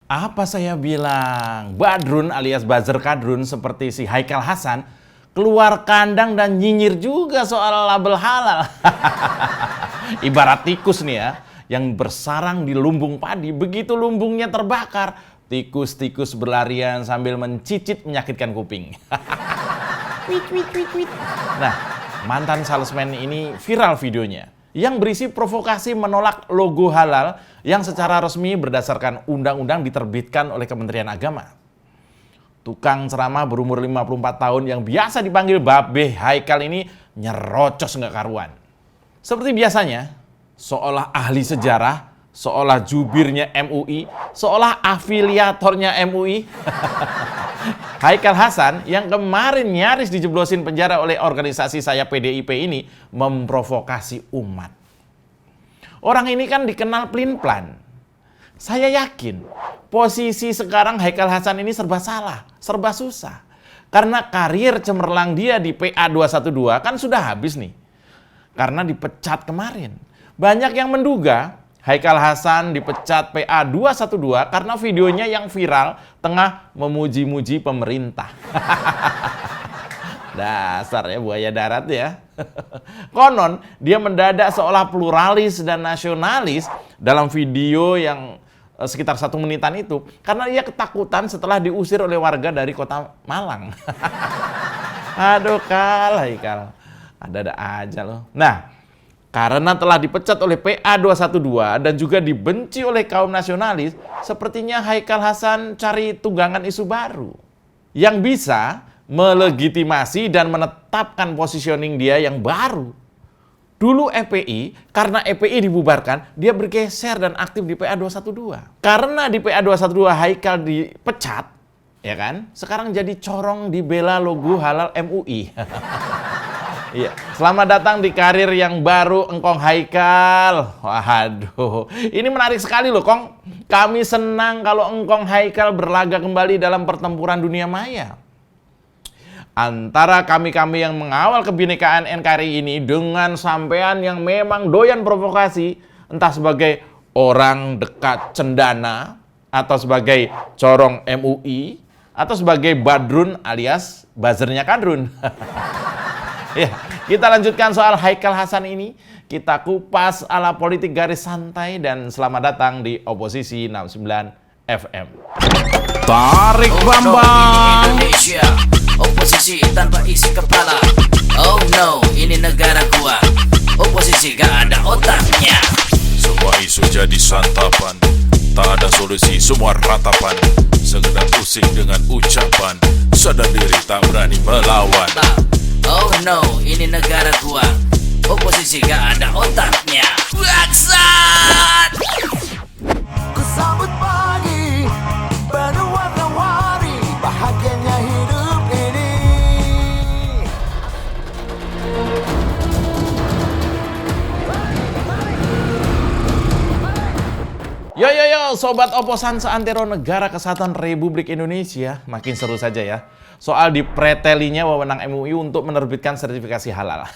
Apa saya bilang? Badrun alias Buzzer Kadrun seperti si Haikal Hasan keluar kandang dan nyinyir juga soal label halal. Ibarat tikus nih ya, yang bersarang di lumbung padi, begitu lumbungnya terbakar, tikus-tikus berlarian sambil mencicit menyakitkan kuping. Nah, mantan salesman ini viral videonya yang berisi provokasi menolak logo halal yang secara resmi berdasarkan undang-undang diterbitkan oleh Kementerian Agama. Tukang ceramah berumur 54 tahun yang biasa dipanggil Babe Haikal ini nyerocos nggak karuan. Seperti biasanya, seolah ahli sejarah, seolah jubirnya MUI, seolah afiliatornya MUI. Haikal Hasan yang kemarin nyaris dijeblosin penjara oleh organisasi sayap PDIP ini memprovokasi umat. Orang ini kan dikenal pelin-pelan. Saya yakin posisi sekarang Haikal Hasan ini serba salah, serba susah. Karena karir cemerlang dia di PA 212 kan sudah habis nih. Karena dipecat kemarin. Banyak yang menduga Haikal Hasan dipecat PA 212 karena videonya yang viral tengah memuji-muji pemerintah. Dasar ya buaya darat ya. Konon dia mendadak seolah pluralis dan nasionalis dalam video yang sekitar 1 menitan itu karena ia ketakutan setelah diusir oleh warga dari kota Malang. Aduh Haikal. Ada-ada aja loh. Nah, karena telah dipecat oleh PA 212 dan juga dibenci oleh kaum nasionalis, sepertinya Haikal Hasan cari tunggangan isu baru yang bisa melegitimasi dan menetapkan positioning dia yang baru. Dulu FPI, karena FPI dibubarkan, dia bergeser dan aktif di PA 212. Karena di PA 212 Haikal dipecat, ya kan? Sekarang jadi corong dibela logo halal MUI. Iya, selamat datang di karir yang baru Engkong Haikal. Waduh, ini menarik sekali loh Kong. Kami senang kalau Engkong Haikal berlaga kembali dalam pertempuran dunia maya. Antara kami-kami yang mengawal kebinekaan NKRI ini dengan sampean yang memang doyan provokasi, entah sebagai orang dekat cendana, atau sebagai corong MUI, atau sebagai Badrun alias buzzernya Kadrun. Ya, kita lanjutkan soal Haikal Hasan ini. Kita kupas ala politik garis santai dan selamat datang di Oposisi 69 FM. Tarik Bambang. Indonesia, oposisi tanpa isi kepala. Oh no, ini negara gua. Oposisi gak ada otaknya. Semua isu jadi santapan, tak ada solusi, semua ratapan. Sekedar pusing dengan ucapan, sadar diri tak berani melawan. Oh no, ini negara gua. Oposisi gak ada otaknya. Bangsat! Kusambut pagi penuh warna-warni, bahagianya hidup ini. Yo, Sobat Oposan seantero Negara Kesatuan Republik Indonesia. Makin seru saja ya. Soal dipretelinya wewenang MUI untuk menerbitkan sertifikasi halal.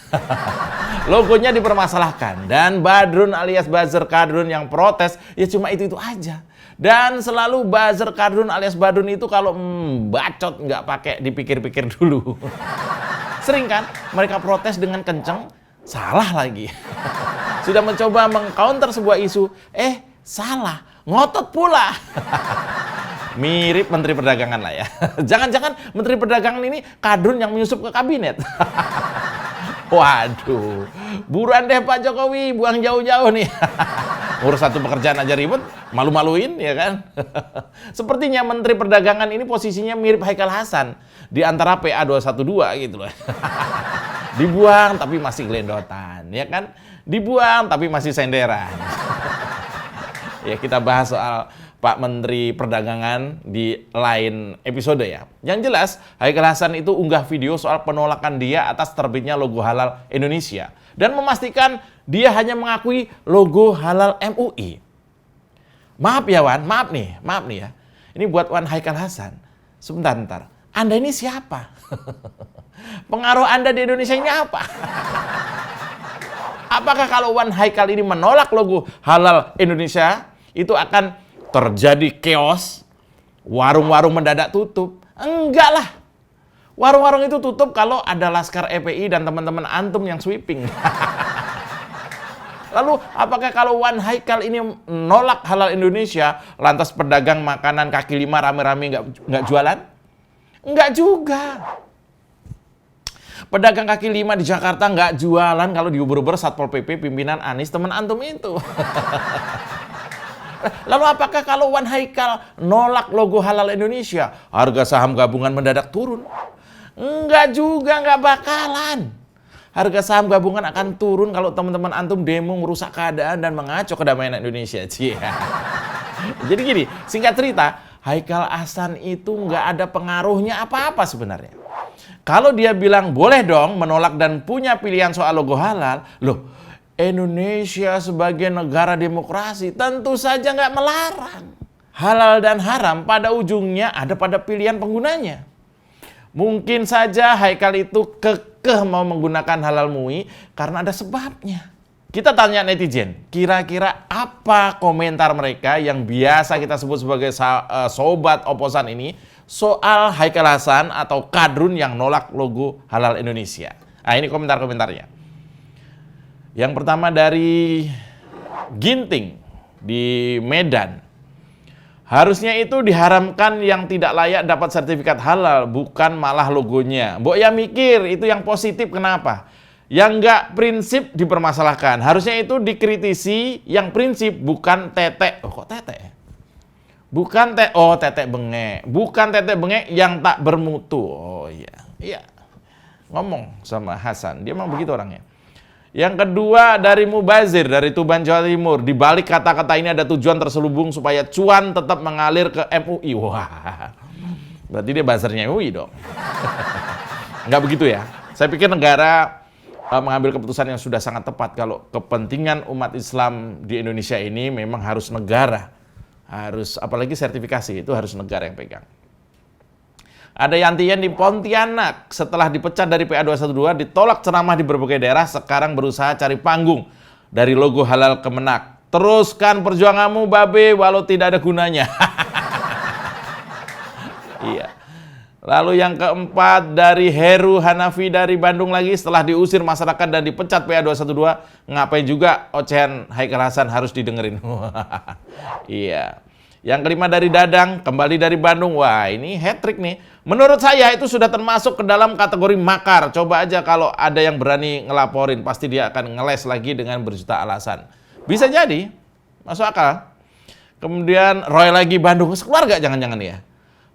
Logonya dipermasalahkan. Dan Badrun alias Buzzer Kadrun yang protes, ya cuma itu-itu aja. Dan selalu Buzzer Kadrun alias Badrun itu kalau bacot nggak pakai dipikir-pikir dulu. Sering kan mereka protes dengan kenceng, salah lagi. Sudah mencoba mengcounter sebuah isu, salah, ngotot pula. Mirip Menteri Perdagangan lah ya. Jangan-jangan Menteri Perdagangan ini Kadrun yang menyusup ke kabinet. Waduh, buruan deh Pak Jokowi, buang jauh-jauh nih. Urus satu pekerjaan aja ribet, malu-maluin ya kan. Sepertinya Menteri Perdagangan ini posisinya mirip Haikal Hasan di antara PA 212 gitu loh. Dibuang tapi masih gelendotan, ya kan? Dibuang tapi masih senderan. Ya kita bahas soal Pak Menteri Perdagangan di lain episode ya. Yang jelas, Haikal Hasan itu unggah video soal penolakan dia atas terbitnya logo halal Indonesia. Dan memastikan dia hanya mengakui logo halal MUI. Maaf ya Wan, maaf nih ya. Ini buat Wan Haikal Hasan. Sebentar. Anda ini siapa? Pengaruh Anda di Indonesia ini apa? Apakah kalau Wan Haikal ini menolak logo halal Indonesia, itu akan terjadi chaos, warung-warung mendadak tutup. Enggak lah. Warung-warung itu tutup kalau ada Laskar FPI dan teman-teman antum yang sweeping. Lalu apakah kalau Wan Haikal ini nolak halal Indonesia, lantas pedagang makanan kaki lima rame-rame nggak jualan? Enggak juga. Pedagang kaki lima di Jakarta nggak jualan kalau diuber-uber Satpol PP pimpinan Anies teman antum itu. Lalu apakah kalau Wan Haikal nolak logo halal Indonesia, harga saham gabungan mendadak turun? Enggak juga, nggak bakalan. Harga saham gabungan akan turun kalau teman-teman antum demo merusak keadaan dan mengacau kedamaian Indonesia. Jadi gini, singkat cerita, Haikal Hasan itu nggak ada pengaruhnya apa-apa sebenarnya. Kalau dia bilang boleh dong menolak dan punya pilihan soal logo halal, loh Indonesia sebagai negara demokrasi tentu saja nggak melarang. Halal dan haram pada ujungnya ada pada pilihan penggunanya. Mungkin saja Haikal itu kekeh mau menggunakan halal MUI karena ada sebabnya. Kita tanya netizen, kira-kira apa komentar mereka yang biasa kita sebut sebagai sobat oposan ini soal Haikal Hasan atau kadrun yang nolak logo halal Indonesia. Nah, ini komentar-komentarnya. Yang pertama dari Ginting di Medan. Harusnya itu diharamkan yang tidak layak dapat sertifikat halal, bukan malah logonya. Mbok ya mikir, itu yang positif kenapa? Yang nggak prinsip dipermasalahkan. Harusnya itu dikritisi yang prinsip, bukan tetek. Oh, kok tetek? Bukan tetek bengek. Bukan tetek bengek yang tak bermutu. Oh iya. Iya. Ngomong sama Hasan, dia memang begitu orangnya. Yang kedua dari Mubazir dari Tuban Jawa Timur. Di balik kata-kata ini ada tujuan terselubung supaya cuan tetap mengalir ke MUI. Wah. Berarti dia buzzernya MUI dong. Enggak begitu ya. Saya pikir negara mengambil keputusan yang sudah sangat tepat kalau kepentingan umat Islam di Indonesia ini memang harus negara. Harus, apalagi sertifikasi, itu harus negara yang pegang. Ada Yantian di Pontianak, setelah dipecat dari PA 212, ditolak ceramah di berbagai daerah, sekarang berusaha cari panggung dari logo halal Kemenak. Teruskan perjuanganmu, Babe, walau tidak ada gunanya. Iya. Lalu yang keempat dari Heru Hanafi dari Bandung lagi, setelah diusir masyarakat dan dipecat PA 212, ngapain juga ocehan Haikal Hasan harus didengerin. Iya. Yang kelima dari Dadang, kembali dari Bandung. Wah, ini hat-trick nih. Menurut saya itu sudah termasuk ke dalam kategori makar. Coba aja kalau ada yang berani ngelaporin, pasti dia akan ngeles lagi dengan berjuta alasan. Bisa jadi, masuk akal. Kemudian Roy lagi Bandung, sekeluarga jangan-jangan ya.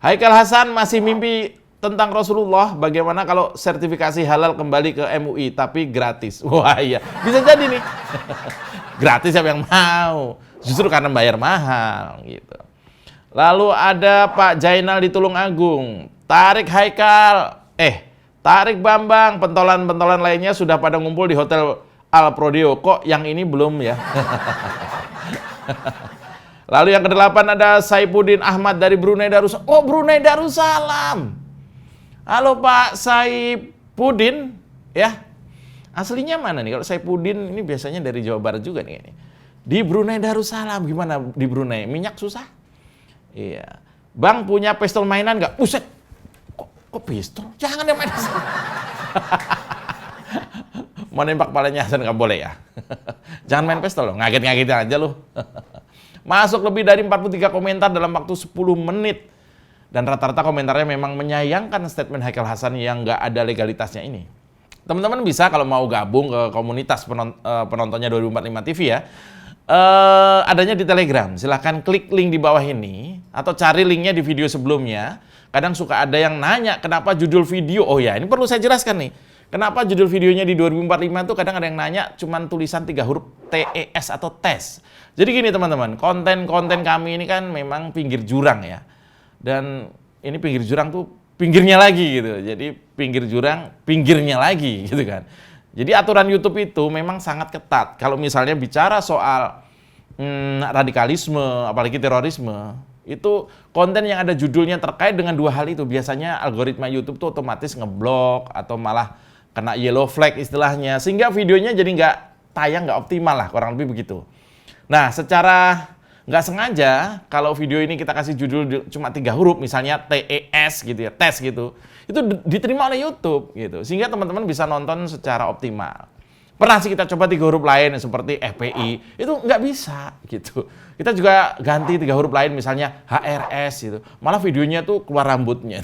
Haikal Hasan masih mimpi tentang Rasulullah, bagaimana kalau sertifikasi halal kembali ke MUI, tapi gratis. Wah iya, bisa jadi nih. Gratis siapa yang mau? Justru karena bayar mahal gitu. Lalu ada Pak Jainal di Tulungagung. Tarik Haikal, Tarik Bambang, pentolan-pentolan lainnya sudah pada ngumpul di Hotel Al Prodeo. Kok yang ini belum ya? Lalu yang kedelapan ada Saifuddin Ahmad dari Brunei Darussalam. Oh, Brunei Darussalam. Halo Pak Saifuddin, ya. Aslinya mana nih? Kalau Saifuddin ini biasanya dari Jawa Barat juga nih. Di Brunei Darussalam, gimana di Brunei? Minyak susah? Iya. Bang punya pistol mainan nggak? Buset, kok pistol? Jangan deh main. Mau nembak palanya Hasan nggak boleh ya? Jangan main pistol loh, ngaget-ngagetin aja loh. Masuk lebih dari 43 komentar dalam waktu 10 menit. Dan rata-rata komentarnya memang menyayangkan statement Haikal Hasan yang nggak ada legalitasnya ini. Teman-teman bisa kalau mau gabung ke komunitas penontonnya 245 TV ya. Adanya di Telegram. Silahkan klik link di bawah ini atau cari linknya di video sebelumnya. Kadang suka ada yang nanya kenapa judul video. Oh ya, ini perlu saya jelaskan nih. Kenapa judul videonya di 2045 itu kadang ada yang nanya cuman tulisan 3 huruf TES atau TES. Jadi gini teman-teman, konten-konten kami ini kan memang pinggir jurang ya. Dan ini pinggir jurang tuh pinggirnya lagi gitu. Jadi pinggir jurang, pinggirnya lagi gitu kan. Jadi aturan YouTube itu memang sangat ketat. Kalau misalnya bicara soal radikalisme, apalagi terorisme, itu konten yang ada judulnya terkait dengan dua hal itu. Biasanya algoritma YouTube tuh otomatis ngeblok atau malah kena yellow flag istilahnya. Sehingga videonya jadi nggak tayang, nggak optimal lah, kurang lebih begitu. Nah, secara nggak sengaja kalau video ini kita kasih judul cuma 3 huruf, misalnya TES gitu ya, tes gitu, itu diterima oleh YouTube gitu, sehingga teman-teman bisa nonton secara optimal. Pernah sih kita coba 3 huruf lain seperti FPI, itu nggak bisa gitu. Kita juga ganti 3 huruf lain, misalnya HRS gitu, malah videonya tuh keluar rambutnya.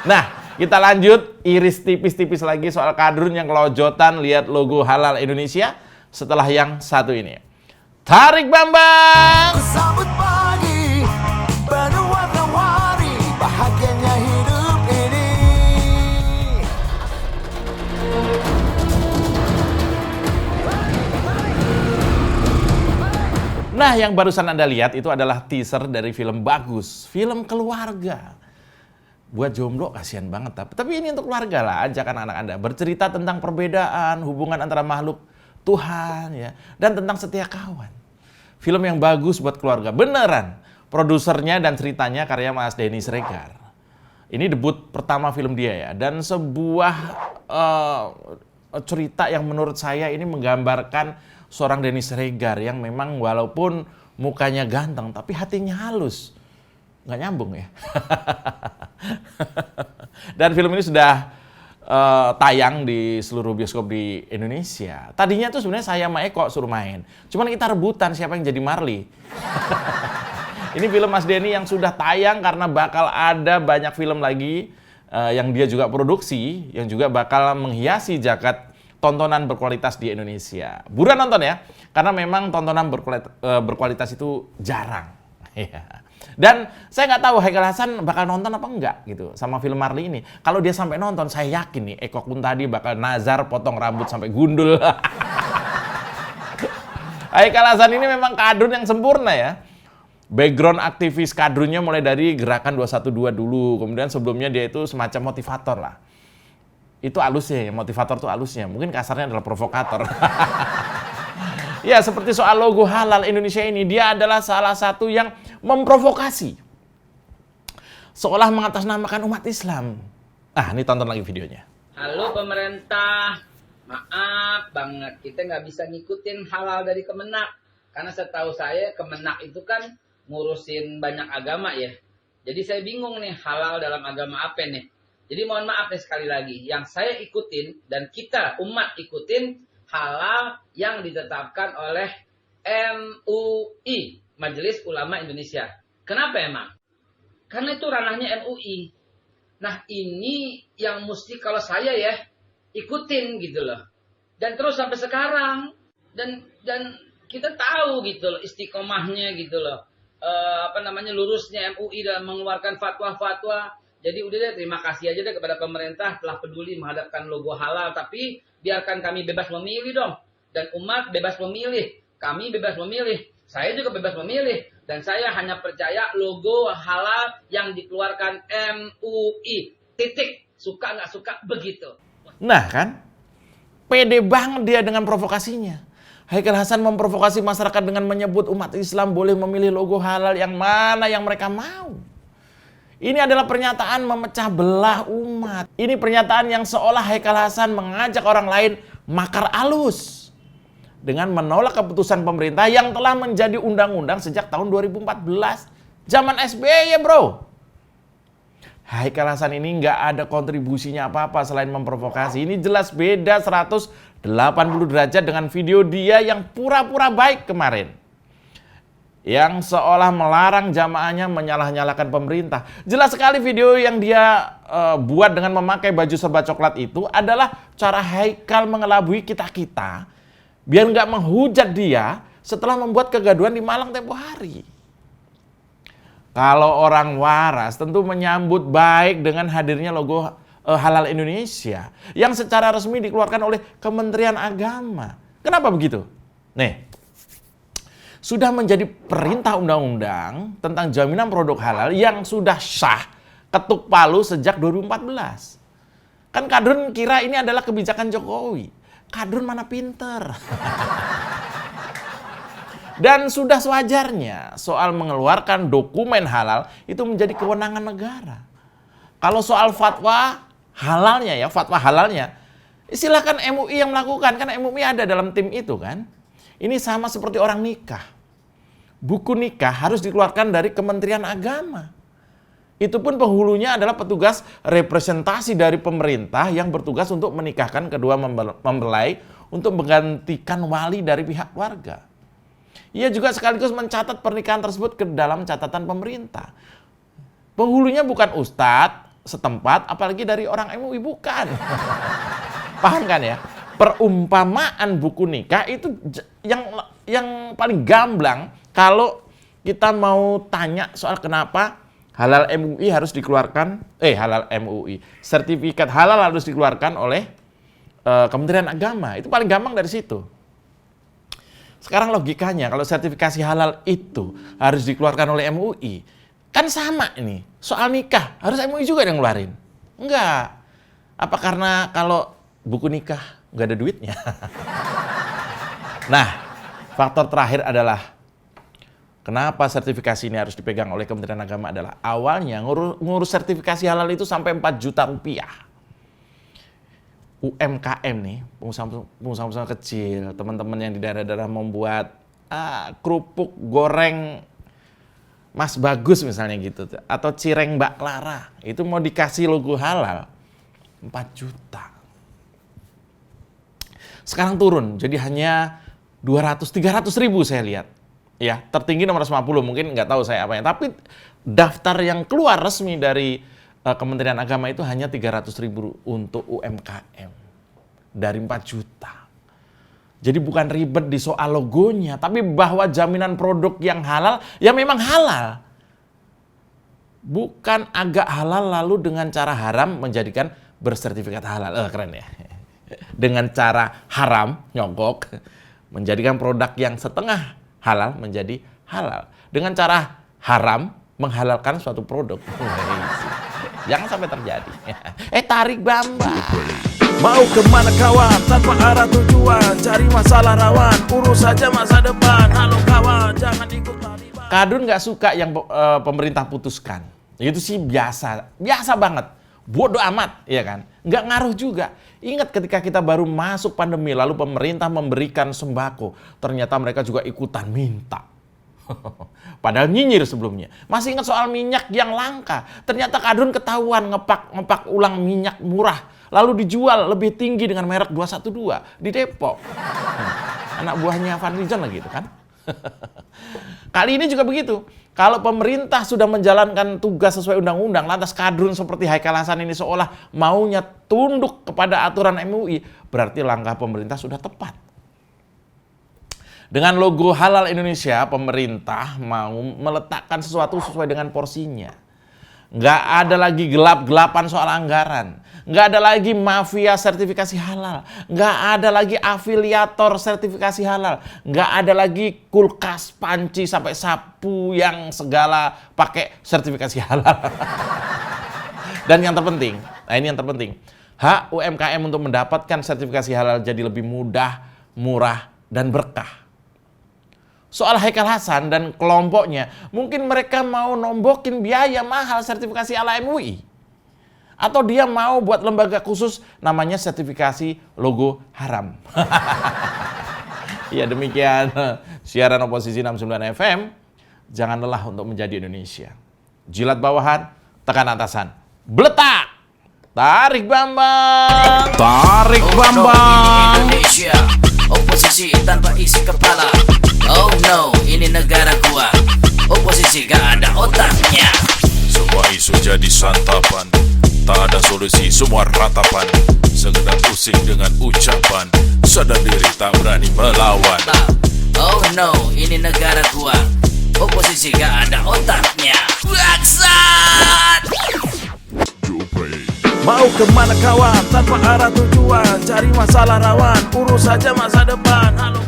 Nah, kita lanjut iris tipis-tipis lagi soal kadrun yang kelojotan lihat logo halal Indonesia setelah yang satu ini. Tarik Bambang! Sambut pagi penuh warna-warni, bahagianya hidup ini. Nah, yang barusan Anda lihat itu adalah teaser dari film bagus, film keluarga. Buat jomblo kasihan banget, tapi ini untuk keluarga lah, ajakan anak Anda bercerita tentang perbedaan hubungan antara makhluk Tuhan ya, dan tentang setia kawan. Film yang bagus buat keluarga, beneran. Produsernya dan ceritanya karya Mas Denny Siregar. Ini debut pertama film dia ya, dan sebuah cerita yang menurut saya ini menggambarkan seorang Denny Siregar yang memang walaupun mukanya ganteng, tapi hatinya halus. Nggak nyambung ya. Dan film ini sudah tayang di seluruh bioskop di Indonesia. Tadinya tuh sebenarnya saya sama Eko suruh main. Cuman kita rebutan siapa yang jadi Marley. Ini film Mas Denny yang sudah tayang karena bakal ada banyak film lagi yang dia juga produksi, yang juga bakal menghiasi jagat tontonan berkualitas di Indonesia. Buruan nonton ya, karena memang tontonan berkualitas itu jarang. Dan saya nggak tahu Haikal Hasan bakal nonton apa enggak gitu sama film Marley ini. Kalau dia sampai nonton, saya yakin nih Eko Kuntadi bakal nazar potong rambut sampai gundul. Haikal Hasan ini memang kadrun yang sempurna ya. Background aktivis kadrunnya mulai dari gerakan 212 dulu. Kemudian sebelumnya dia itu semacam motivator lah. Itu halusnya ya, motivator tuh halusnya. Mungkin kasarnya adalah provokator. Ya, seperti soal logo halal Indonesia ini, dia adalah salah satu yang memprovokasi. Seolah mengatasnamakan umat Islam. Ah, ini tonton lagi videonya. Halo pemerintah, maaf banget kita nggak bisa ngikutin halal dari Kemenak. Karena setahu saya Kemenak itu kan ngurusin banyak agama ya. Jadi saya bingung nih halal dalam agama apa nih. Jadi mohon maaf nih sekali lagi, yang saya ikutin dan kita umat ikutin halal yang ditetapkan oleh MUI, Majelis Ulama Indonesia. Kenapa emang? Karena itu ranahnya MUI. Nah ini yang mesti kalau saya ya ikutin gitu loh. Dan terus sampai sekarang dan kita tahu gitu loh istiqomahnya gitu loh. Lurusnya MUI dalam mengeluarkan fatwa-fatwa. Jadi udah deh, terima kasih aja deh kepada pemerintah telah peduli menghadapkan logo halal. Tapi biarkan kami bebas memilih dong. Dan umat bebas memilih. Kami bebas memilih. Saya juga bebas memilih. Dan saya hanya percaya logo halal yang dikeluarkan MUI. Titik. Suka nggak suka begitu. Nah kan, pede banget dia dengan provokasinya. Haikal Hasan memprovokasi masyarakat dengan menyebut umat Islam boleh memilih logo halal yang mana yang mereka mau. Ini adalah pernyataan memecah belah umat. Ini pernyataan yang seolah Haikal Hasan mengajak orang lain makar alus dengan menolak keputusan pemerintah yang telah menjadi undang-undang sejak tahun 2014. Zaman SBY, bro. Haikal Hasan ini nggak ada kontribusinya apa-apa selain memprovokasi. Ini jelas beda 180 derajat dengan video dia yang pura-pura baik kemarin. Yang seolah melarang jamaahnya menyalah-nyalakan pemerintah. Jelas sekali video yang dia buat dengan memakai baju serba coklat itu adalah cara Haikal mengelabui kita-kita biar nggak menghujat dia setelah membuat kegaduhan di Malang tempo hari. Kalau orang waras tentu menyambut baik dengan hadirnya logo halal Indonesia yang secara resmi dikeluarkan oleh Kementerian Agama. Kenapa begitu? Nih, sudah menjadi perintah undang-undang tentang jaminan produk halal yang sudah sah ketuk palu sejak 2014. Kan kadrun kira ini adalah kebijakan Jokowi. Kadrun mana pinter. Dan sudah sewajarnya soal mengeluarkan dokumen halal itu menjadi kewenangan negara. Kalau soal fatwa halalnya ya, fatwa halalnya, silakan MUI yang melakukan. Kan MUI ada dalam tim itu kan. Ini sama seperti orang nikah. buku nikah harus dikeluarkan dari Kementerian Agama. Itu pun penghulunya adalah petugas representasi dari pemerintah yang bertugas untuk menikahkan kedua mempelai untuk menggantikan wali dari pihak keluarga. Ia juga sekaligus mencatat pernikahan tersebut ke dalam catatan pemerintah. Penghulunya bukan ustadz setempat, apalagi dari orang MUI, bukan. Paham kan ya? Perumpamaan buku nikah itu yang paling gamblang kalau kita mau tanya soal kenapa halal MUI harus dikeluarkan, sertifikat halal harus dikeluarkan oleh Kementerian Agama. Itu paling gampang dari situ. Sekarang logikanya kalau sertifikasi halal itu harus dikeluarkan oleh MUI, kan sama ini. Soal nikah harus MUI juga yang ngeluarin. Enggak. Apa karena kalau buku nikah nggak ada duitnya? Nah, faktor terakhir adalah kenapa sertifikasi ini harus dipegang oleh Kementerian Agama adalah awalnya ngurus sertifikasi halal itu sampai 4 juta rupiah. UMKM nih, pengusaha-pengusaha kecil, teman-teman yang di daerah-daerah membuat kerupuk goreng Mas Bagus misalnya gitu, atau cireng Mbak Clara, itu mau dikasih logo halal 4 juta. Sekarang turun, jadi hanya 200-300 ribu saya lihat. Ya, tertinggi nomor 50, mungkin nggak tahu saya apanya. Tapi daftar yang keluar resmi dari Kementerian Agama itu hanya 300 ribu untuk UMKM. Dari 4 juta. Jadi bukan ribet di soal logonya, tapi bahwa jaminan produk yang halal, ya memang halal. Bukan agak halal lalu dengan cara haram menjadikan bersertifikat halal. Keren ya. Dengan cara haram, nyogok, menjadikan produk yang setengah halal menjadi halal. Dengan cara haram menghalalkan suatu produk. Jangan sampai terjadi. Tarik Bamba. Mau kemana kawan, tanpa arah tujuan, cari masalah rawan, urus saja masa depan. Halo kawan, jangan ikut Taliban. Kadun nggak suka yang pemerintah putuskan. Itu sih biasa banget. Bodoh amat, ya kan? Nggak ngaruh juga. Ingat ketika kita baru masuk pandemi, lalu pemerintah memberikan sembako, ternyata mereka juga ikutan minta. Padahal nyinyir sebelumnya. Masih ingat soal minyak yang langka. Ternyata Kadun ketahuan ngepak ulang minyak murah. Lalu dijual lebih tinggi dengan merek 212 di Depok. Anak buahnya Fadlizon lagi itu kan. Kali ini juga begitu. Kalau pemerintah sudah menjalankan tugas sesuai undang-undang, lantas Kadrun seperti Haikal Hasan ini seolah maunya tunduk kepada aturan MUI, berarti langkah pemerintah sudah tepat. Dengan logo Halal Indonesia, pemerintah mau meletakkan sesuatu sesuai dengan porsinya. Nggak ada lagi gelap-gelapan soal anggaran. Nggak ada lagi mafia sertifikasi halal. Nggak ada lagi afiliator sertifikasi halal. Nggak ada lagi kulkas, panci, sampai sapu yang segala pakai sertifikasi halal. Dan yang terpenting, ini yang terpenting, hak UMKM untuk mendapatkan sertifikasi halal jadi lebih mudah, murah, dan berkah. Soal Haikal Hasan dan kelompoknya, mungkin mereka mau nombokin biaya mahal sertifikasi ala MUI. Atau dia mau buat lembaga khusus namanya sertifikasi logo haram. Ya demikian siaran oposisi 69 FM. Jangan lelah untuk menjadi Indonesia. Jilat bawahan, tekan atasan. Beletak! Tarik Bambang! Tarik Bambang. Ini Indonesia, oposisi tanpa isi kepala. Oh no, ini negara gua. Oposisi gak ada otaknya. Semua isu jadi santapan, tak ada solusi, semua ratapan. Sekedar pusing dengan ucapan, sadar diri tak berani melawan. Oh no, ini negara gua. Oposisi gak ada otaknya. Bangsat! Mau kemana kawan, tanpa arah tujuan, cari masalah rawan, urus saja masa depan. Halo